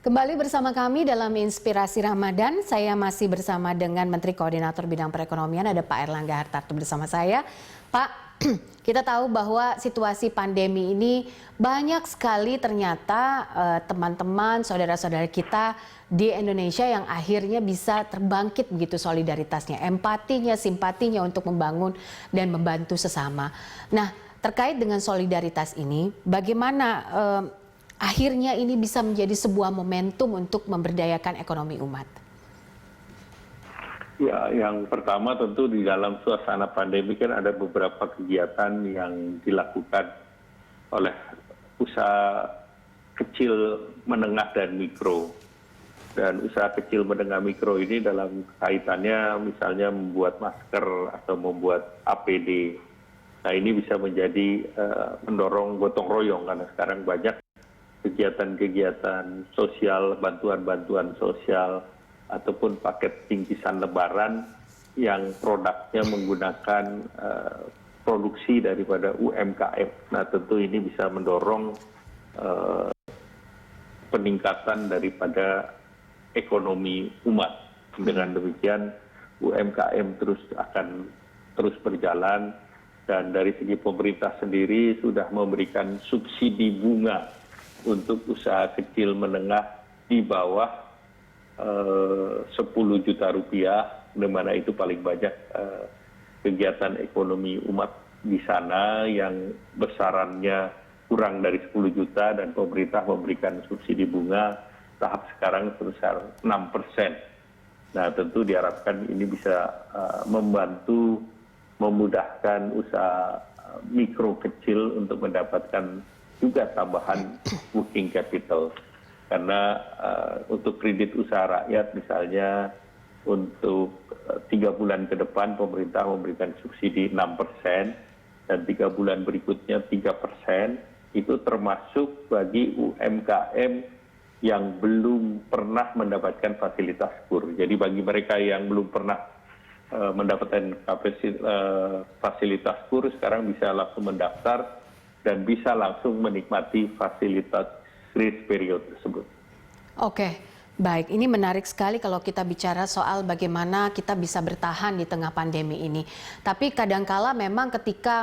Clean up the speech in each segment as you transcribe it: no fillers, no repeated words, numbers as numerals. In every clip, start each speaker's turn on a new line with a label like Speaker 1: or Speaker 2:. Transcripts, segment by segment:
Speaker 1: Kembali bersama kami dalam Inspirasi Ramadan, saya masih bersama dengan Menteri Koordinator Bidang Perekonomian, ada Pak Erlangga Hartarto bersama saya. Pak, kita tahu bahwa situasi pandemi ini banyak sekali ternyata teman-teman, saudara-saudara kita di Indonesia yang akhirnya bisa terbangkit begitu solidaritasnya, empatinya, simpatinya untuk membangun dan membantu sesama. Nah, terkait dengan solidaritas ini, bagaimana akhirnya ini bisa menjadi sebuah momentum untuk memberdayakan ekonomi umat?
Speaker 2: Ya, yang pertama tentu di dalam suasana pandemi kan ada beberapa kegiatan yang dilakukan oleh usaha kecil, menengah, dan mikro. Dan usaha kecil, menengah, mikro ini dalam kaitannya misalnya membuat masker atau membuat APD. Nah, ini bisa menjadi mendorong gotong royong karena sekarang banyak kegiatan-kegiatan sosial, bantuan-bantuan sosial, ataupun paket bingkisan lebaran yang produknya menggunakan produksi daripada UMKM. Nah, tentu ini bisa mendorong peningkatan daripada ekonomi umat. Dengan demikian, UMKM akan terus berjalan, dan dari segi pemerintah sendiri sudah memberikan subsidi bunga untuk usaha kecil menengah di bawah 10 juta rupiah, di mana itu paling banyak kegiatan ekonomi umat di sana yang besarannya kurang dari 10 juta dan pemerintah memberikan subsidi bunga tahap sekarang sebesar 6%. Nah, tentu diharapkan ini bisa membantu memudahkan usaha mikro kecil untuk mendapatkan juga tambahan working capital, karena untuk kredit usaha rakyat misalnya untuk 3 bulan ke depan pemerintah memberikan subsidi 6% dan 3 bulan berikutnya 3%, itu termasuk bagi UMKM yang belum pernah mendapatkan fasilitas KUR. Jadi bagi mereka yang belum pernah mendapatkan fasilitas KUR sekarang bisa langsung mendaftar dan bisa langsung menikmati fasilitas grace period tersebut.
Speaker 1: Oke, baik. Ini menarik sekali kalau kita bicara soal bagaimana kita bisa bertahan di tengah pandemi ini. Tapi kadangkala memang ketika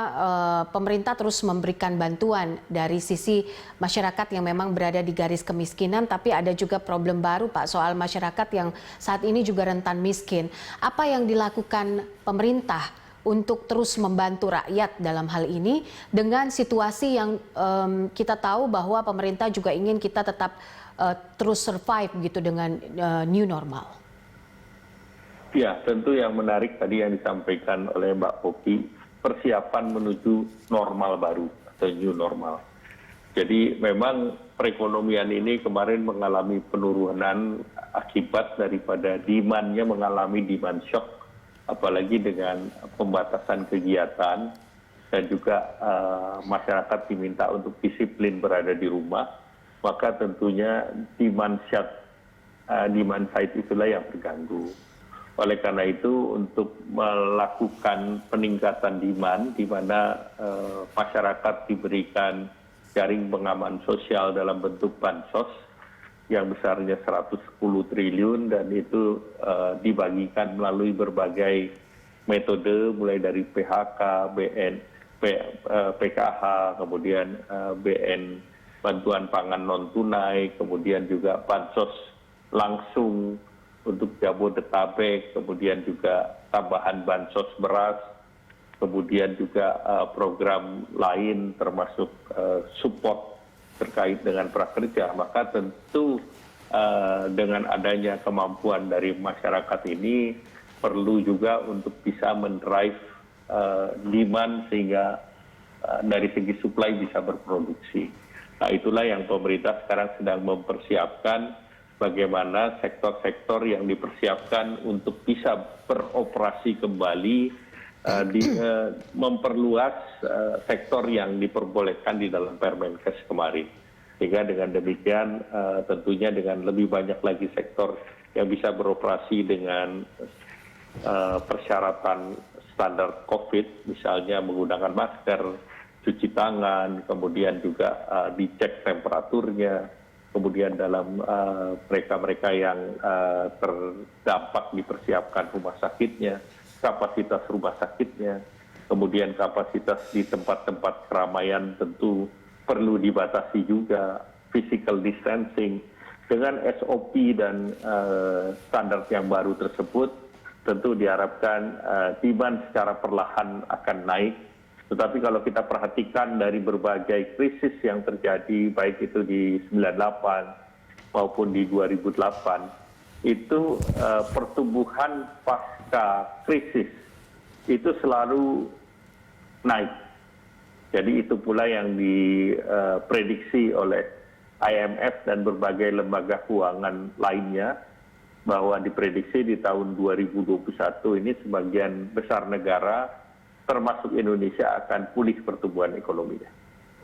Speaker 1: pemerintah terus memberikan bantuan dari sisi masyarakat yang memang berada di garis kemiskinan, tapi ada juga problem baru, Pak, soal masyarakat yang saat ini juga rentan miskin. Apa yang dilakukan pemerintah untuk terus membantu rakyat dalam hal ini dengan situasi yang kita tahu bahwa pemerintah juga ingin kita tetap terus survive gitu dengan new normal?
Speaker 2: Ya, tentu yang menarik tadi yang disampaikan oleh Mbak Popi, persiapan menuju normal baru atau new normal. Jadi memang perekonomian ini kemarin mengalami penurunan akibat daripada demand-nya mengalami demand shock, apalagi dengan pembatasan kegiatan dan juga masyarakat diminta untuk disiplin berada di rumah, maka tentunya demand side itulah yang terganggu. Oleh karena itu, untuk melakukan peningkatan demand, di mana masyarakat diberikan jaring pengaman sosial dalam bentuk bansos yang besarnya 110 triliun dan itu dibagikan melalui berbagai metode mulai dari PHK, PKH, kemudian BN bantuan pangan non tunai, kemudian juga bansos langsung untuk Jabodetabek, kemudian juga tambahan bansos beras, kemudian juga program lain termasuk support terkait dengan prakerja. Maka tentu dengan adanya kemampuan dari masyarakat ini perlu juga untuk bisa mendrive demand sehingga dari segi supply bisa berproduksi. Nah, itulah yang pemerintah sekarang sedang mempersiapkan bagaimana sektor-sektor yang dipersiapkan untuk bisa beroperasi kembali, memperluas sektor yang diperbolehkan di dalam Permenkes kemarin. Sehingga dengan demikian tentunya dengan lebih banyak lagi sektor yang bisa beroperasi dengan persyaratan standar COVID, misalnya menggunakan masker, cuci tangan, kemudian juga dicek temperaturnya, kemudian dalam mereka-mereka yang terdampak dipersiapkan rumah sakitnya, kapasitas rumah sakitnya, kemudian kapasitas di tempat-tempat keramaian tentu perlu dibatasi juga, physical distancing. Dengan SOP dan standar yang baru tersebut, tentu diharapkan demand secara perlahan akan naik. Tetapi kalau kita perhatikan dari berbagai krisis yang terjadi, baik itu di 98 maupun di 2008, itu pertumbuhan pasca krisis itu selalu naik. Jadi itu pula yang diprediksi oleh IMF dan berbagai lembaga keuangan lainnya, bahwa diprediksi di tahun 2021 ini sebagian besar negara termasuk Indonesia akan pulih pertumbuhan ekonominya.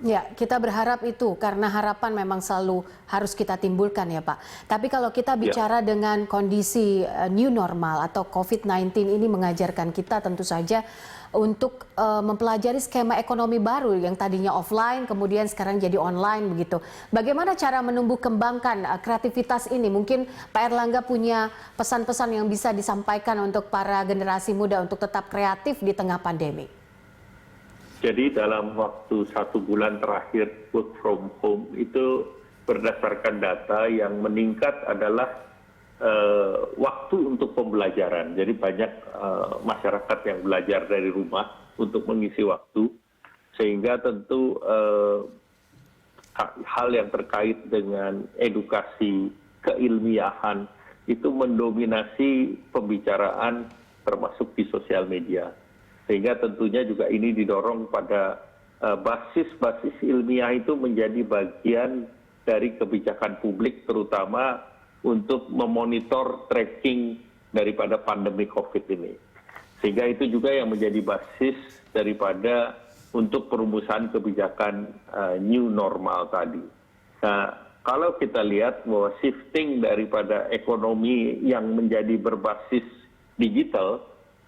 Speaker 1: Ya, kita berharap itu karena harapan memang selalu harus kita timbulkan ya Pak. Tapi kalau kita bicara dengan kondisi new normal atau COVID-19 ini mengajarkan kita tentu saja untuk mempelajari skema ekonomi baru yang tadinya offline kemudian sekarang jadi online begitu. Bagaimana cara menumbuh kembangkan kreativitas ini? Mungkin Pak Erlangga punya pesan-pesan yang bisa disampaikan untuk para generasi muda untuk tetap kreatif di tengah pandemi.
Speaker 2: Jadi dalam waktu 1 bulan terakhir work from home itu berdasarkan data yang meningkat adalah waktu untuk pembelajaran. Jadi banyak masyarakat yang belajar dari rumah untuk mengisi waktu, sehingga tentu hal yang terkait dengan edukasi, keilmiahan itu mendominasi pembicaraan termasuk di sosial media. Sehingga tentunya juga ini didorong pada basis-basis ilmiah itu menjadi bagian dari kebijakan publik, terutama untuk memonitor tracking daripada pandemi COVID ini. Sehingga itu juga yang menjadi basis daripada untuk perumusan kebijakan new normal tadi. Nah, kalau kita lihat bahwa shifting daripada ekonomi yang menjadi berbasis digital,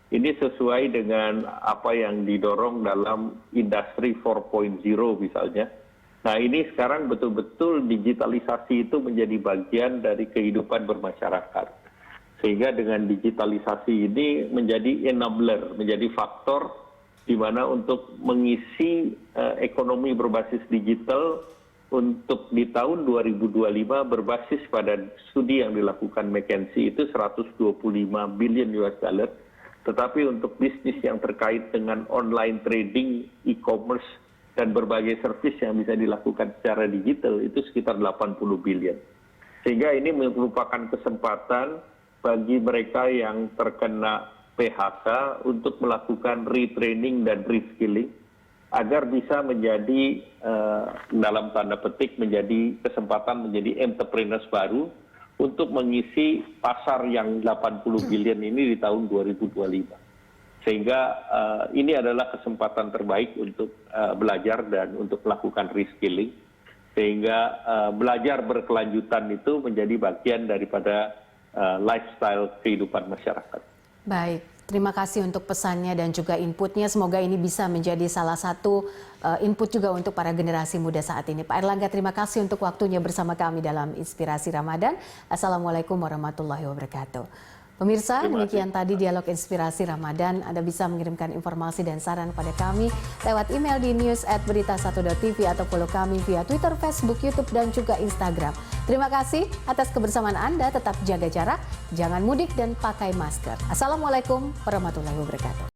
Speaker 2: ini sesuai dengan apa yang didorong dalam industri 4.0 misalnya. Nah ini sekarang betul-betul digitalisasi itu menjadi bagian dari kehidupan bermasyarakat. Sehingga dengan digitalisasi ini menjadi enabler, menjadi faktor di mana untuk mengisi ekonomi berbasis digital untuk di tahun 2025 berbasis pada studi yang dilakukan McKinsey itu 125 billion US dollar. Tetapi untuk bisnis yang terkait dengan online trading, e-commerce, dan berbagai servis yang bisa dilakukan secara digital itu sekitar 80 billion. Sehingga ini merupakan kesempatan bagi mereka yang terkena PHK untuk melakukan retraining dan reskilling agar bisa menjadi dalam tanda petik menjadi kesempatan menjadi entrepreneurs baru untuk mengisi pasar yang 80 billion ini di tahun 2025. Sehingga ini adalah kesempatan terbaik untuk belajar dan untuk melakukan reskilling. Sehingga belajar berkelanjutan itu menjadi bagian daripada lifestyle kehidupan masyarakat.
Speaker 1: Baik, terima kasih untuk pesannya dan juga inputnya. Semoga ini bisa menjadi salah satu input juga untuk para generasi muda saat ini. Pak Erlangga, terima kasih untuk waktunya bersama kami dalam Inspirasi Ramadan. Assalamualaikum warahmatullahi wabarakatuh. Pemirsa, demikian tadi dialog Inspirasi Ramadan. Anda bisa mengirimkan informasi dan saran pada kami lewat email di news@berita1.tv atau follow kami via Twitter, Facebook, YouTube, dan juga Instagram. Terima kasih atas kebersamaan Anda. Tetap jaga jarak, jangan mudik, dan pakai masker. Assalamualaikum warahmatullahi wabarakatuh.